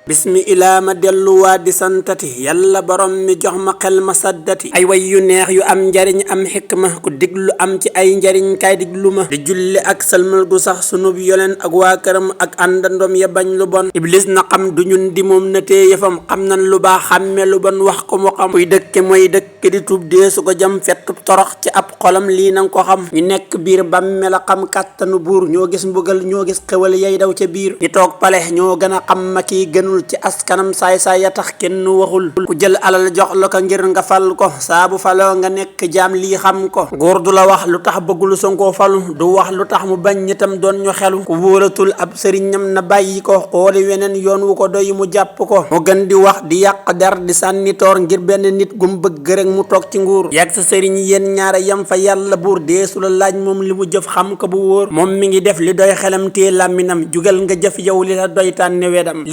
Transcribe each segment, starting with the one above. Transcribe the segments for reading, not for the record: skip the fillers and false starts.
bismi ilaa ma delluwaa di santati yàlla borom mi jox ma xel ma saddati ay way yu neex yu am njariñ am xikma ku diglu am ci ay njariñ kay diglu ma di julli ak salmal gu sax sunub yoleen ak waa këram ak àndandoom ya bañ lu bon iblis na xam du ñun di moom na tee yëfam xam nan lu baax xàmme lu bon wax ko mu xam kuy dëkke mooy dëkk di tub dee su ko jëm fettub torox ci ab xolam lii nanga ko xam ñu nekk biir bàmme la xam kàttanu buur ñoo gis mbugal ñoo gis xewal yay daw ca biir ñi toog pale ñoo gën a xam ma kiy gënul ci askanam saay-saay ya tax kenn waxul ku jël alal jox la ko ngir nga fal ko saabu faloo nga nekk jaam lii xam ko góor du la wax lu tax bëggul Sonko falu du wax lu tax mu bañ ñitam doon ñu xelu ku wóolatul ab sëriñam na bàyyi ko xooli weneen yoon wu ko doy mu jàpp ko mu gën di wax di yàq der di sànni toor ngir benn nit gum bëgg rek mu toog ci nguur yàgg sa sëriñ yéen ñaara yam fa yàlla buur deesu la laaj moom li mu jëf xam ko bu wóor moom mi ngi def li doy xelam tee làmminam jugal nga jëf yow li la doy tànni wedam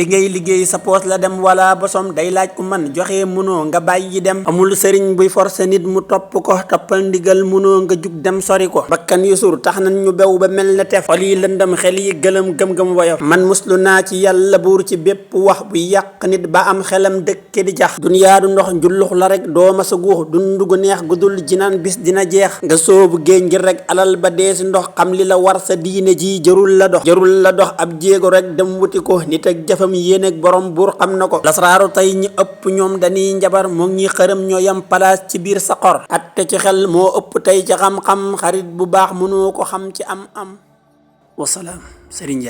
liggéey sa poos la dem wala bosom day laaj ku man joxe munoo nga bàyyi dem amul sëriñ buy forcé nit mu topp ko toppal ndigal munoo nga jug dem sori ko bakkan yu sur tax nañ ñu bew ba mel ne tef xol yi lëndëm xel yi gëlëm gëm-gëm woyof man muslu naa ci yàlla buur ci bépp wax bu yàq nit ba am xelam dëkke di jax dunyaa du ndox njullux la rek dooma sa guux dund gu neex gu dul jinaan bis dina jeex nga soobu géej ngir rek alal ba dee si ndox xam li la war sa diine ji jërul la dox ab jéego rek dem wuti ko nit ak jëfam yéen ak borom buur xam na ko lasraaru tey ñi ëpp ñoom dañuy njabar moo ñi xërëm ñoo yam palaas ci biir sa xor atte ci xel moo ëpp tey ci xam-xam xarit bu baax mënoo ko xam ci am wasalaam Serigne Ndiaye